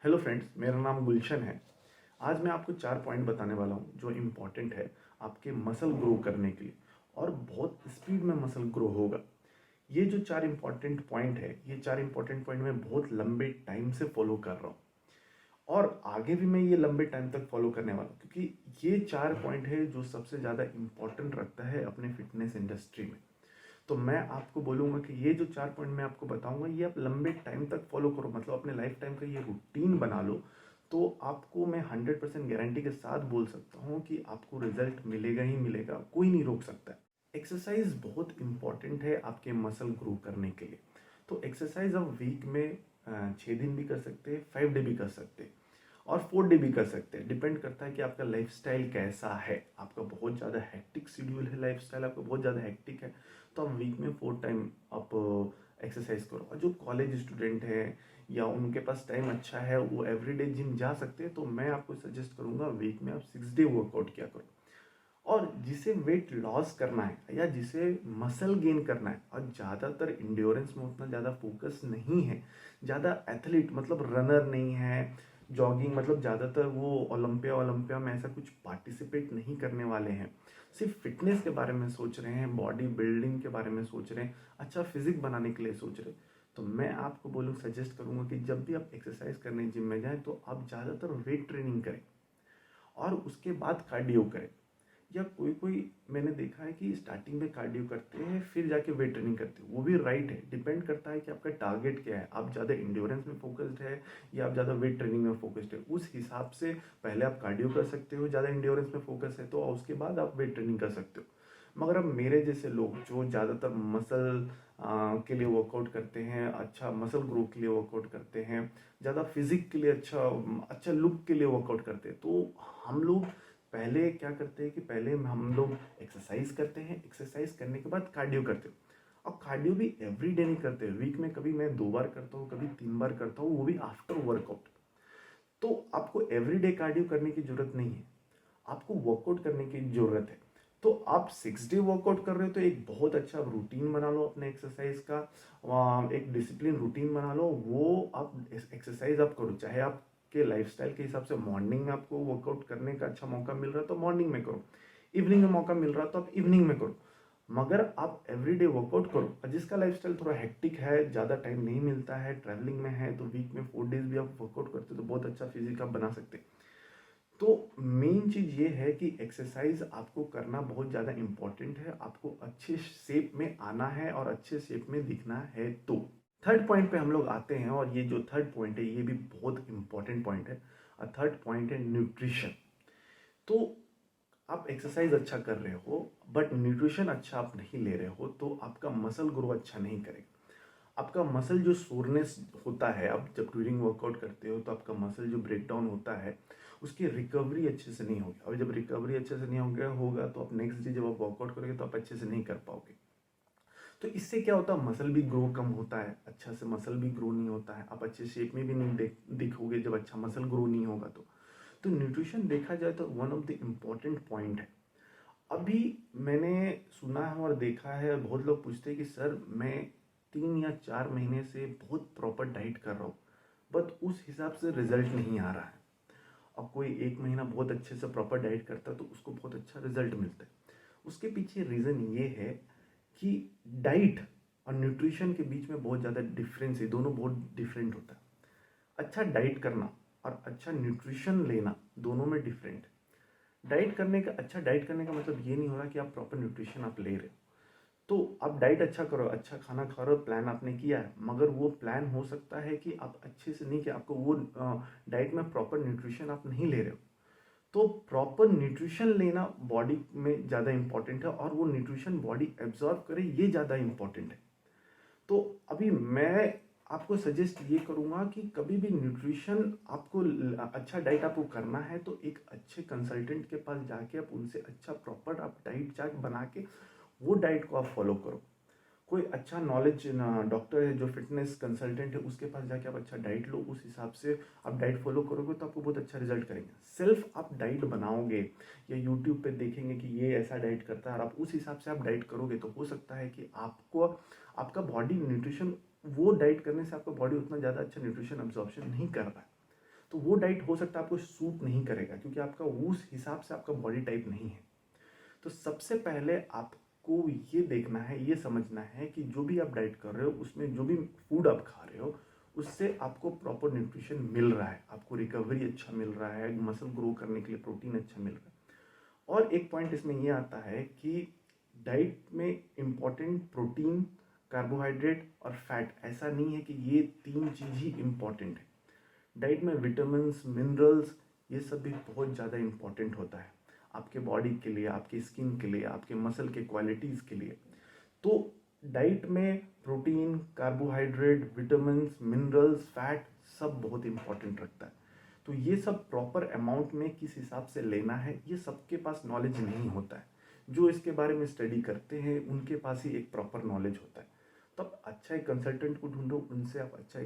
Hello friends, मेरा नाम गुलशन है। आज मैं आपको 4 पॉइंट बताने वाला हूँ जो इम्पॉर्टेंट है आपके मसल ग्रो करने के लिए और बहुत स्पीड में मसल ग्रो होगा। ये जो 4 इम्पॉर्टेंट पॉइंट है, ये 4 इम्पॉर्टेंट पॉइंट मैं बहुत लंबे टाइम से फॉलो कर रहा हूँ और आगे भी मैं ये लंबे टाइम तक फॉलो करने वाला हूँ, क्योंकि ये 4 पॉइंट है जो सबसे ज़्यादा इम्पॉर्टेंट रखता है अपने फिटनेस इंडस्ट्री में। तो मैं आपको बोलूँगा कि ये जो 4 पॉइंट मैं आपको बताऊँगा, ये आप लंबे टाइम तक फॉलो करो, मतलब अपने लाइफ टाइम का ये रूटीन बना लो। तो आपको मैं 100% गारंटी के साथ बोल सकता हूँ कि आपको रिजल्ट मिलेगा ही मिलेगा, कोई नहीं रोक सकता है। एक्सरसाइज बहुत इंपॉर्टेंट है आपके मसल ग्रो करने के लिए। तो एक्सरसाइज आप वीक में 6 दिन भी कर सकते हैं, 5 डे भी कर सकते हैं और 4 डे भी कर सकते हैं। डिपेंड करता है कि आपका लाइफस्टाइल कैसा है। आपका बहुत ज़्यादा हेक्टिक शेड्यूल है, लाइफस्टाइल आपका बहुत ज़्यादा हेक्टिक है, तो आप वीक में 4 टाइम आप एक्सरसाइज करो। और जो कॉलेज स्टूडेंट है या उनके पास टाइम अच्छा है, वो एवरीडे जिम जा सकते हैं, तो मैं आपको सजेस्ट करूँगा वीक में आप 6 डे वर्कआउट किया करो। और जिसे वेट लॉस करना है या जिसे मसल गेन करना है और ज़्यादातर इंड्योरेंस में उतना ज़्यादा फोकस नहीं है, ज़्यादा एथलीट मतलब रनर नहीं है, जॉगिंग मतलब ज़्यादातर वो ओलंपिया ओलंपिया में ऐसा कुछ पार्टिसिपेट नहीं करने वाले हैं, सिर्फ फिटनेस के बारे में सोच रहे हैं, बॉडी बिल्डिंग के बारे में सोच रहे हैं, अच्छा फिजिक बनाने के लिए सोच रहे हैं, तो मैं आपको बोलूँ सजेस्ट करूँगा कि जब भी आप एक्सरसाइज करने जिम में जाएं तो आप ज़्यादातर वेट ट्रेनिंग करें और उसके बाद कार्डियो करें। या कोई कोई मैंने देखा है कि स्टार्टिंग में कार्डियो करते हैं फिर जाके वेट ट्रेनिंग करते हैं, वो भी राइट है। डिपेंड करता है कि आपका टारगेट क्या है, आप ज़्यादा इंड्योरेंस में फोकस्ड है या आप ज़्यादा वेट ट्रेनिंग में फोकस्ड है। उस हिसाब से पहले आप कार्डियो कर सकते हो, ज़्यादा इंड्योरेंस में फोकस है तो, और उसके बाद आप वेट ट्रेनिंग कर सकते हो। मगर अब मेरे जैसे लोग जो ज़्यादातर मसल के लिए वर्कआउट करते हैं, अच्छा मसल ग्रो के लिए वर्कआउट करते हैं, ज़्यादा फिजिक के लिए अच्छा अच्छा लुक के लिए वर्कआउट करते हैं, तो हम लोग पहले क्या करते हैं कि पहले हम लोग एक्सरसाइज करते हैं, एक्सरसाइज करने के बाद कार्डियो करते हैं। और कार्डियो भी एवरी डे नहीं करते, वीक में कभी मैं 2 बार करता हूँ, कभी 3 बार करता हूँ, वो भी आफ्टर वर्कआउट। तो आपको एवरी डे कार्डियो करने की जरूरत नहीं है, आपको वर्कआउट करने की जरूरत है। तो आप 6 डे वर्कआउट कर रहे हो तो एक बहुत अच्छा रूटीन बना लो अपने एक्सरसाइज का, एक डिसिप्लिन रूटीन बना लो, वो आप एक्सरसाइज आप करो। चाहे आपके लाइफस्टाइल के हिसाब से मॉर्निंग में आपको वर्कआउट करने का अच्छा मौका मिल रहा है तो मॉर्निंग में करो, इवनिंग में मौका मिल रहा है तो आप इवनिंग में करो, मगर आप एवरीडे वर्कआउट करो। और जिसका लाइफस्टाइल थोड़ा हेक्टिक है, ज़्यादा टाइम नहीं मिलता है, ट्रैवलिंग में है, तो वीक में 4 डेज भी आप वर्कआउट करते हो तो बहुत अच्छा फिजिक आप बना सकते हैं। तो मेन चीज़ ये है कि एक्सरसाइज आपको करना बहुत ज़्यादा इम्पॉर्टेंट है, आपको अच्छे शेप में आना है और अच्छे शेप में दिखना है। तो थर्ड पॉइंट पे हम लोग आते हैं, और ये जो थर्ड पॉइंट है ये भी बहुत इम्पॉर्टेंट पॉइंट है। और थर्ड पॉइंट है न्यूट्रिशन। तो आप एक्सरसाइज अच्छा कर रहे हो बट न्यूट्रिशन अच्छा आप नहीं ले रहे हो तो आपका मसल ग्रो अच्छा नहीं करेगा। आपका मसल जो सोरनेस होता है, आप जब ड्यूरिंग वर्कआउट करते हो तो आपका मसल जो ब्रेक डाउन होता है उसकी रिकवरी अच्छे से नहीं होगी, और जब रिकवरी अच्छे से नहीं होगा तो आप नेक्स्ट डे जब आप वर्कआउट करोगे तो आप अच्छे से नहीं कर पाओगे। तो इससे क्या होता है, मसल भी ग्रो कम होता है, अच्छा से मसल भी ग्रो नहीं होता है, आप अच्छे शेप में भी नहीं दिखोगे जब अच्छा मसल ग्रो नहीं होगा तो न्यूट्रिशन देखा जाए तो one of the important point है। अभी मैंने सुना है और देखा है, बहुत लोग पूछते हैं कि सर मैं 3 या 4 महीने से बहुत प्रॉपर डाइट कर रहा हूँ बट उस हिसाब से रिजल्ट नहीं आ रहा है। और कोई 1 महीना बहुत अच्छे से प्रॉपर डाइट करता है तो उसको बहुत अच्छा रिजल्ट मिलता है। उसके पीछे रीज़न ये है कि डाइट और न्यूट्रिशन के बीच में बहुत ज़्यादा डिफरेंस है, दोनों बहुत डिफरेंट होता है। अच्छा डाइट करना और अच्छा न्यूट्रिशन लेना दोनों में डिफरेंट है। अच्छा डाइट करने का मतलब ये नहीं हो रहा कि आप प्रॉपर न्यूट्रिशन आप ले रहे हो। तो आप डाइट अच्छा करो, अच्छा खाना खा रहे हो, प्लान आपने किया है, मगर वो प्लान हो सकता है कि आप अच्छे से नहीं किया, आपको वो डाइट में प्रॉपर न्यूट्रिशन आप नहीं ले रहे हो। तो प्रॉपर न्यूट्रिशन लेना बॉडी में ज़्यादा इंपॉर्टेंट है और वो न्यूट्रिशन बॉडी एब्जॉर्ब करे ये ज़्यादा इंपॉर्टेंट है। तो अभी मैं आपको सजेस्ट ये करूँगा कि कभी भी न्यूट्रिशन आपको अच्छा डाइट आपको करना है तो एक अच्छे कंसल्टेंट के पास जाके आप उनसे अच्छा प्रॉपर आप डाइट चार्ट बना के वो डाइट को आप फॉलो करो। कोई अच्छा नॉलेज डॉक्टर है जो फिटनेस कंसल्टेंट है उसके पास जाके आप अच्छा डाइट लो, उस हिसाब से आप डाइट फॉलो करोगे तो आपको बहुत अच्छा रिजल्ट करेंगे। सेल्फ आप डाइट बनाओगे या यूट्यूब पे देखेंगे कि ये ऐसा डाइट करता है और आप उस हिसाब से आप डाइट करोगे तो हो सकता है कि आपको आपका बॉडी न्यूट्रिशन वो डाइट करने से आपका बॉडी उतना ज़्यादा अच्छा न्यूट्रिशन अब्जॉर्प्शन नहीं कर पाए। तो वो डाइट हो सकता है आपको सूट नहीं करेगा, क्योंकि आपका उस हिसाब से आपका बॉडी टाइप नहीं है। तो सबसे पहले आपको ये देखना है, ये समझना है कि जो भी आप डाइट कर रहे हो उसमें जो भी फूड आप खा रहे हो उससे आपको प्रॉपर न्यूट्रिशन मिल रहा है, आपको रिकवरी अच्छा मिल रहा है, मसल ग्रो करने के लिए प्रोटीन अच्छा मिल रहा है। और एक पॉइंट इसमें ये आता है कि डाइट में इम्पॉर्टेंट प्रोटीन, कार्बोहाइड्रेट और फैट, ऐसा नहीं है कि ये तीन चीज़ ही इम्पॉर्टेंट है। डाइट में विटामिन्स, मिनरल्स, ये सब भी बहुत ज़्यादा इम्पॉर्टेंट होता है आपके बॉडी के लिए, आपकी स्किन के लिए, आपके मसल के क्वालिटीज़ के लिए। तो डाइट में protein, carbohydrate, vitamins, minerals, fat सब बहुत इम्पॉर्टेंट रखता है। तो ये सब प्रॉपर अमाउंट में किस हिसाब से लेना है, ये सबके पास नॉलेज नहीं होता है। जो इसके बारे में स्टडी करते हैं उनके पास ही एक प्रॉपर नॉलेज होता है। तो आप अच्छा एक कंसल्टेंट को ढूंढो, उनसे आप अच्छा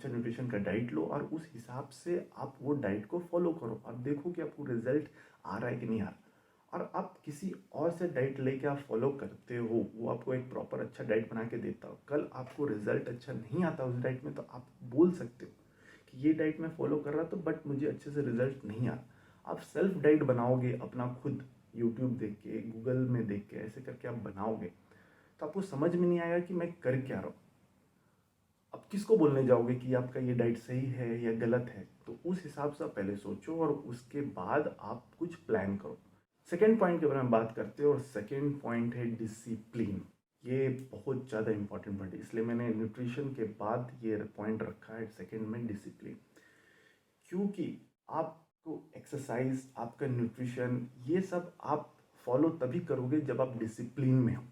न्यूट्रिशन का डाइट लो और उस हिसाब से आप वो डाइट को फॉलो करो। आप देखो कि आपको रिजल्ट आ रहा है कि नहीं आ रहा। और आप किसी और से डाइट लेके आप फॉलो करते हो, वो आपको एक प्रॉपर अच्छा डाइट बना के देता हो, कल आपको रिजल्ट अच्छा नहीं आता उस डाइट में, तो आप बोल सकते हो कि ये डाइट मैं फॉलो कर रहा था बट मुझे अच्छे से रिजल्ट नहीं आ रहा। आप सेल्फ डाइट बनाओगे अपना खुद, यूट्यूब देख के, गूगल में देख के, ऐसे करके आप बनाओगे तो आपको समझ में नहीं आएगा कि मैं कर क्या रहा हूँ। अब किसको बोलने जाओगे कि आपका ये डाइट सही है या गलत है? तो उस हिसाब से आप पहले सोचो और उसके बाद आप कुछ प्लान करो। सेकेंड पॉइंट के बारे में बात करते हो और सेकेंड पॉइंट है डिसिप्लिन। ये बहुत ज़्यादा इंपॉर्टेंट पॉइंट है, इसलिए मैंने न्यूट्रिशन के बाद ये पॉइंट रखा है सेकेंड में, डिसिप्लिन। क्योंकि आपको एक्सरसाइज, आपका न्यूट्रिशन, ये सब आप फॉलो तभी करोगे जब आप डिसिप्लिन में हो।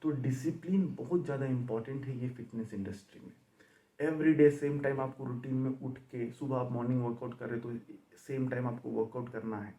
तो डिसिप्लिन बहुत ज़्यादा इंपॉर्टेंट है ये फिटनेस इंडस्ट्री में। एवरी डे सेम टाइम आपको रूटीन में उठ के, सुबह आप मॉर्निंग वर्कआउट कर रहे हो तो सेम टाइम आपको वर्कआउट करना है।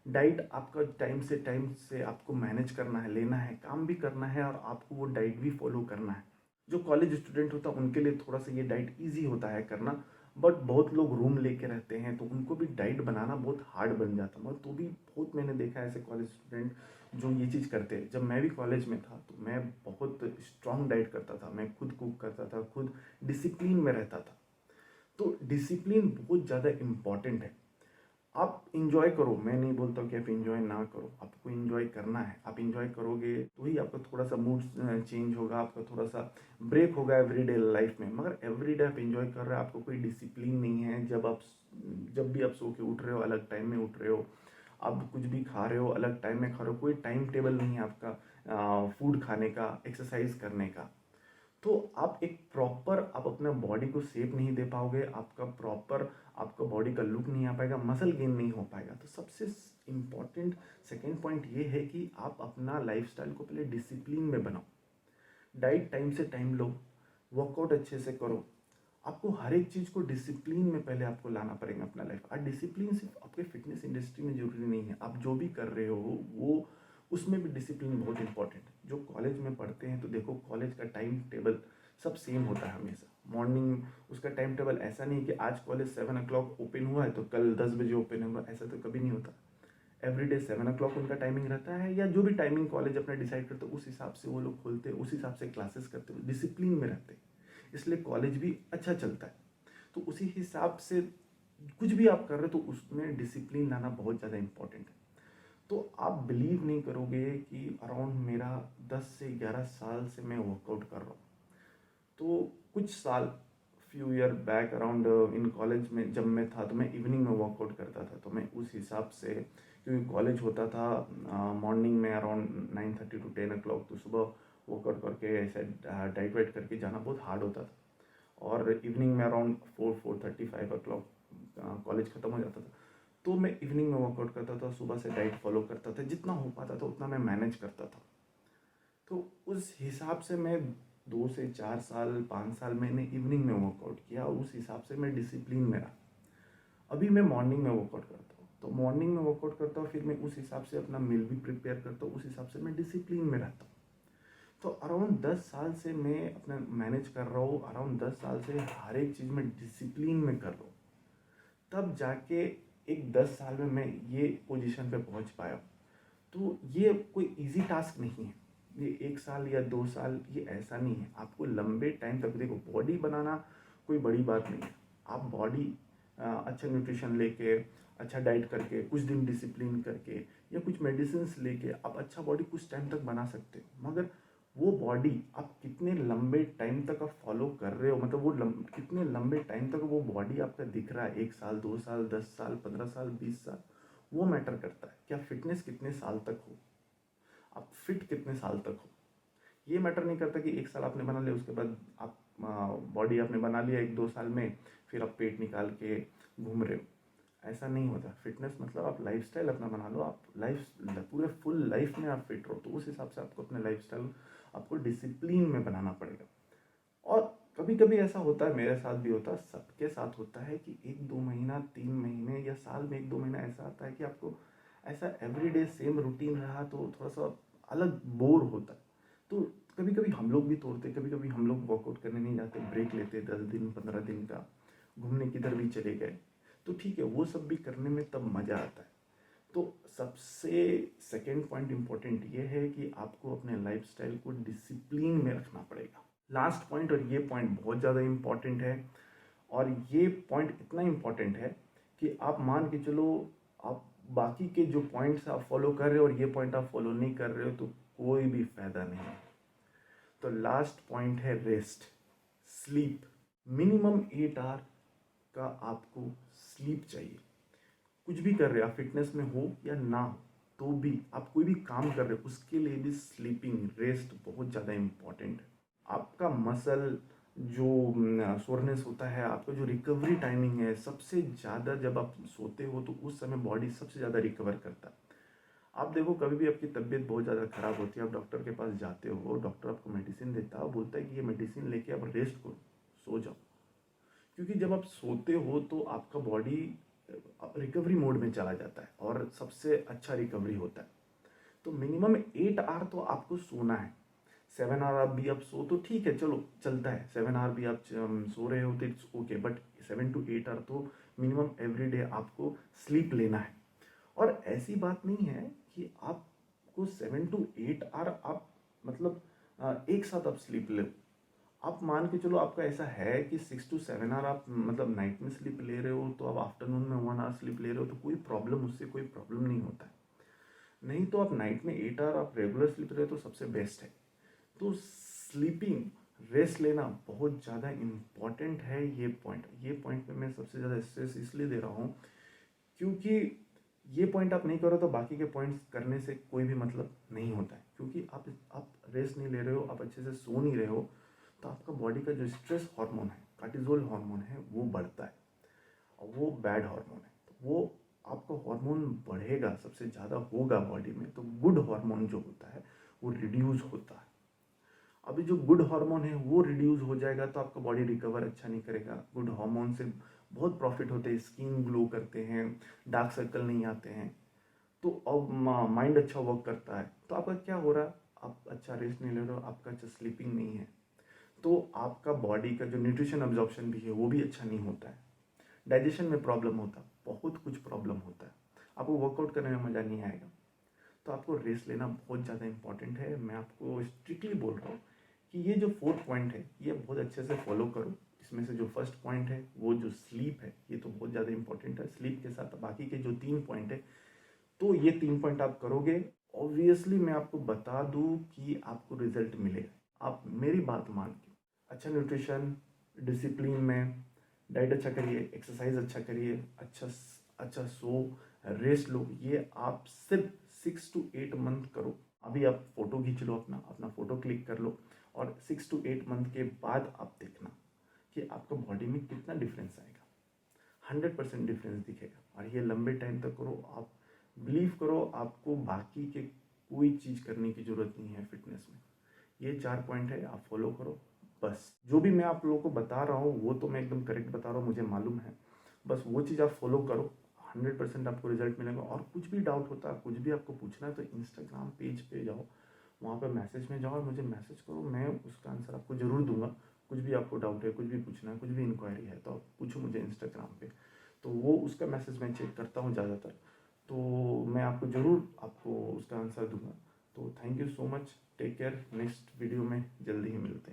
डाइट आपका टाइम से आपको मैनेज करना है, लेना है, काम भी करना है और आपको वो डाइट भी फॉलो करना है। जो कॉलेज स्टूडेंट होता है उनके लिए थोड़ा सा ये डाइट ईजी होता है करना, बट बहुत लोग रूम लेके रहते हैं तो उनको भी डाइट बनाना बहुत हार्ड बन जाता है। तो भी बहुत मैंने देखा है ऐसे कॉलेज स्टूडेंट जो ये चीज़ करते हैं। जब मैं भी कॉलेज में था तो मैं बहुत स्ट्रॉन्ग डाइट करता था, मैं खुद कुक करता था, खुद डिसिप्लिन में रहता था। तो डिसिप्लिन बहुत ज़्यादा इम्पॉर्टेंट है। आप इंजॉय करो, मैं नहीं बोलता कि आप इंजॉय ना करो, आपको इंजॉय करना है। आप इंजॉय करोगे तो ही आपका थोड़ा सा मूड चेंज होगा, आपका थोड़ा सा ब्रेक होगा एवरीडे लाइफ में। मगर एवरीडे आप इंजॉय कर रहे हो, आपको कोई डिसिप्लिन नहीं है। जब भी आप सो के उठ रहे हो अलग टाइम में उठ रहे हो, आप कुछ भी खा रहे हो अलग टाइम में खा रहे हो, कोई टाइम टेबल नहीं है आपका फूड खाने का, एक्सरसाइज करने का। तो आप एक प्रॉपर, आप अपना बॉडी को शेप नहीं दे पाओगे, आपका बॉडी का लुक नहीं आ पाएगा, मसल गेन नहीं हो पाएगा। तो सबसे इम्पॉर्टेंट सेकेंड पॉइंट ये है कि आप अपना लाइफस्टाइल को पहले डिसिप्लिन में बनाओ। डाइट टाइम से टाइम लो, वर्कआउट अच्छे से करो। आपको हर एक चीज़ को डिसिप्लिन में पहले आपको लाना पड़ेगा अपना लाइफ। और डिसिप्लिन सिर्फ आपके फिटनेस इंडस्ट्री में जरूरी नहीं है, आप जो भी कर रहे हो वो उसमें भी डिसिप्लिन बहुत इंपॉर्टेंट है। जो कॉलेज में पढ़ते हैं तो देखो कॉलेज का टाइम टेबल सब सेम होता है हमेशा। मॉर्निंग उसका टाइम टेबल ऐसा नहीं कि आज कॉलेज 7 o'clock ओपन हुआ है तो कल 10 बजे ओपन होगा, ऐसा तो कभी नहीं होता। एवरीडे 7 o'clock उनका टाइमिंग रहता है, या जो भी टाइमिंग कॉलेज अपना डिसाइड करते हैं उस हिसाब से वो लोग खोलते हैं, उस हिसाब से क्लासेस करते हैं, डिसिप्लिन में रहते हैं। इसलिए कॉलेज भी अच्छा चलता है। तो उसी हिसाब से कुछ भी आप कर रहे हो तो उसमें डिसिप्लिन लाना बहुत ज़्यादा इंपॉर्टेंट है। तो आप बिलीव नहीं करोगे कि अराउंड मेरा 10 से 11 साल से मैं वर्कआउट कर रहा हूँ। तो कुछ साल, few year back around in college में जब मैं था तो मैं इवनिंग में वर्कआउट करता था। तो मैं उस हिसाब से, क्योंकि कॉलेज होता था मॉर्निंग में अराउंड 9:30 to 10 o'clock, तो सुबह वर्कआउट करके ऐसे डाइट वाइट करके जाना बहुत हार्ड होता था। और इवनिंग में अराउंड 4:30 5 o'clock कॉलेज ख़त्म हो जाता था। तो मैं इवनिंग में वर्कआउट करता था, सुबह से डाइट फॉलो करता था, जितना हो पाता था उतना मैं मैनेज करता था। तो उस हिसाब से मैं 2 से 4 साल 5 साल मैंने इवनिंग में वर्कआउट किया, उस हिसाब से मैं डिसिप्लिन में रहा। अभी मैं मॉर्निंग में वर्कआउट करता हूँ, तो मॉर्निंग में वर्कआउट करता हूँ, फिर मैं उस हिसाब से अपना मील भी प्रिपेयर करता हूँ, उस हिसाब से मैं डिसिप्लिन में रहता हूँ। तो अराउंड 10 साल से मैं अपना मैनेज कर रहा हूँ, अराउंड 10 साल से हर एक चीज़ में डिसिप्लिन में कर रहा हूँ। तब जाके एक 10 साल में मैं ये पोजीशन पे पहुँच पाया। तो ये कोई इजी टास्क नहीं है, ये 1 साल या 2 साल, ये ऐसा नहीं है। आपको लंबे टाइम तक, देखो बॉडी बनाना कोई बड़ी बात नहीं है। आप बॉडी अच्छा न्यूट्रिशन लेके, अच्छा डाइट करके, कुछ दिन डिसिप्लिन करके या कुछ मेडिसिन लेके आप अच्छा बॉडी कुछ टाइम तक बना सकते हो। मगर वो बॉडी आप कितने लंबे टाइम तक आप फॉलो कर रहे हो, मतलब वो कितने लंबे टाइम तक वो बॉडी आपका दिख रहा है, 1 साल 2 साल 10 साल 15 साल 20 साल, वो मैटर करता है। क्या फिटनेस कितने साल तक हो, आप फिट कितने साल तक हो। ये मैटर नहीं करता कि 1 साल आपने बना लिया, उसके बाद आप बॉडी आपने बना लिया 1-2 साल में, फिर आप पेट निकाल के घूम रहे हो। ऐसा नहीं होता। फिटनेस मतलब आप लाइफस्टाइल अपना बना लो, आप लाइफ पूरे फुल लाइफ में आप फिट रहो, तो उस हिसाब से आपको अपने लाइफस्टाइल आपको डिसिप्लिन में बनाना पड़ेगा। और कभी कभी ऐसा होता है, मेरे साथ भी होता है, सबके साथ होता है कि 1-2 महीना 3 महीने या साल में 1-2 महीना ऐसा आता है कि आपको ऐसा एवरीडे सेम रूटीन रहा तो थोड़ा सा अलग बोर होता है। तो कभी कभी हम लोग भी तोड़ते, कभी कभी हम लोग वर्कआउट करने नहीं जाते, ब्रेक लेते 10 दिन 15 दिन का, घूमने किधर भी चले गए, तो ठीक है, वो सब भी करने में तब मज़ा आता है। तो सबसे सेकेंड पॉइंट इम्पोर्टेंट ये है कि आपको अपने लाइफस्टाइल को डिसिप्लिन में रखना पड़ेगा। लास्ट पॉइंट, और ये पॉइंट बहुत ज़्यादा इम्पॉर्टेंट है, और ये पॉइंट इतना इम्पॉर्टेंट है कि आप मान के चलो, आप बाकी के जो पॉइंट्स आप फॉलो कर रहे हो और ये पॉइंट आप फॉलो नहीं कर रहे हो तो कोई भी फायदा नहीं है। तो लास्ट पॉइंट है रेस्ट, स्लीप। मिनिमम 8 आवर का आपको स्लीप चाहिए। कुछ भी कर रहे हो आप, फिटनेस में हो या ना हो, तो भी आप कोई भी काम कर रहे हो उसके लिए भी स्लीपिंग, रेस्ट बहुत ज़्यादा इम्पॉर्टेंट है। आपका मसल जो सोरनेस होता है, आपका जो रिकवरी टाइमिंग है, सबसे ज़्यादा जब आप सोते हो तो उस समय बॉडी सबसे ज़्यादा रिकवर करता है। आप देखो, कभी भी आपकी तबीयत बहुत ज़्यादा ख़राब होती है, आप डॉक्टर के पास जाते हो, डॉक्टर आपको मेडिसिन देता है, बोलता है कि ये मेडिसिन लेके आप रेस्ट करो, सो जाओ। क्योंकि जब आप सोते हो तो आपका बॉडी रिकवरी मोड में चला जाता है और सबसे अच्छा रिकवरी होता है। तो मिनिमम 8 आवर तो आपको सोना है। 7 आवर आप भी आप सो तो ठीक है, चलो चलता है, 7 आवर भी आप सो रहे हो तो it's okay, but 7 to 8 hour तो मिनिमम एवरी डे आपको स्लीप लेना है। और ऐसी बात नहीं है कि आपको 7 to 8 आवर आप मतलब एक साथ आप स्लीप ले। आप मान के चलो, आपका ऐसा है कि 6 to 7 आवर आप मतलब नाइट में स्लीप ले रहे हो, तो आप आफ्टरनून में 1 आवर स्लीप ले रहे हो, तो कोई प्रॉब्लम, उससे कोई प्रॉब्लम नहीं होता है। नहीं तो आप नाइट में 8 आवर आप रेगुलर स्लीप रहे हो तो सबसे बेस्ट है। तो स्लीपिंग, रेस्ट लेना बहुत ज़्यादा इम्पॉर्टेंट है। ये पॉइंट पे मैं सबसे ज़्यादा स्ट्रेस इसलिए दे रहा हूँ क्योंकि ये पॉइंट आप नहीं करो तो बाकी के पॉइंट्स करने से कोई भी मतलब नहीं होता है। क्योंकि आप रेस्ट नहीं ले रहे हो, आप अच्छे से सो नहीं रहे हो, तो आपका बॉडी का जो स्ट्रेस हार्मोन है, कार्टिसोल हार्मोन है, वो बढ़ता है और वो बैड हार्मोन है। तो वो आपका हार्मोन बढ़ेगा, सबसे ज़्यादा होगा बॉडी में, तो गुड हार्मोन जो होता है वो रिड्यूस होता है। अभी जो गुड हार्मोन है वो रिड्यूस हो जाएगा तो आपका बॉडी रिकवर अच्छा नहीं करेगा। गुड हार्मोन से बहुत प्रॉफिट होते हैं, स्किन ग्लो करते हैं, डार्क सर्कल नहीं आते हैं, तो अब माइंड अच्छा वर्क करता है। तो आपका क्या हो रहा है, आप अच्छा रेस्ट नहीं ले रहे हो, आपका अच्छा स्लीपिंग नहीं है, तो आपका बॉडी का जो न्यूट्रिशन अब्जॉर्प्शन भी है वो भी अच्छा नहीं होता है, डाइजेशन में प्रॉब्लम होता है, बहुत कुछ प्रॉब्लम होता है, आपको वर्कआउट करने में मज़ा नहीं आएगा। तो आपको रेस्ट लेना बहुत ज़्यादा इंपॉर्टेंट है। मैं आपको स्ट्रिक्टली बोल रहा हूँ कि ये जो 4th पॉइंट है ये बहुत अच्छे से फॉलो करो। इसमें से जो फर्स्ट पॉइंट है वो जो स्लीप है, ये तो बहुत ज़्यादा इंपॉर्टेंट है। स्लीप के साथ बाकी के जो 3 पॉइंट है, तो ये 3 पॉइंट आप करोगे, ऑब्वियसली मैं आपको बता दूँ कि आपको रिजल्ट मिलेगा। आप मेरी बात मान के अच्छा न्यूट्रिशन, डिसिप्लिन में, डाइट अच्छा करिए, एक्सरसाइज अच्छा करिए, अच्छा सो, रेस्ट लो। ये आप सिर्फ 6 to 8 मंथ करो। अभी आप फोटो खींच लो, अपना अपना फोटो क्लिक कर लो, और 6 to 8 मंथ के बाद आप देखना कि आपका बॉडी में कितना डिफरेंस आएगा। 100% डिफरेंस दिखेगा। और ये लंबे टाइम तक करो, आप बिलीव करो, आपको बाकी के कोई चीज़ करने की ज़रूरत नहीं है फिटनेस में। ये 4 पॉइंट है, आप फॉलो करो। बस जो भी मैं आप लोगों को बता रहा हूँ वो तो मैं एकदम करेक्ट बता रहा हूँ, मुझे मालूम है। बस वो चीज़ आप फॉलो करो, 100% आपको रिजल्ट मिलेगा। और कुछ भी डाउट होता है, कुछ भी आपको पूछना है, तो इंस्टाग्राम पेज पे जाओ, वहाँ पे मैसेज में जाओ और मुझे मैसेज करो, मैं उसका आंसर आपको ज़रूर दूंगा। कुछ भी आपको डाउट है, कुछ भी पूछना है, कुछ भी इंक्वायरी है, तो आप पूछो मुझे इंस्टाग्राम पे, तो वो उसका मैसेज मैं चेक करता हूँ ज़्यादातर, तो मैं आपको ज़रूर आपको उसका आंसर दूंगा। तो thank you so much, take care. Next video में जल्दी ही मिलते हैं।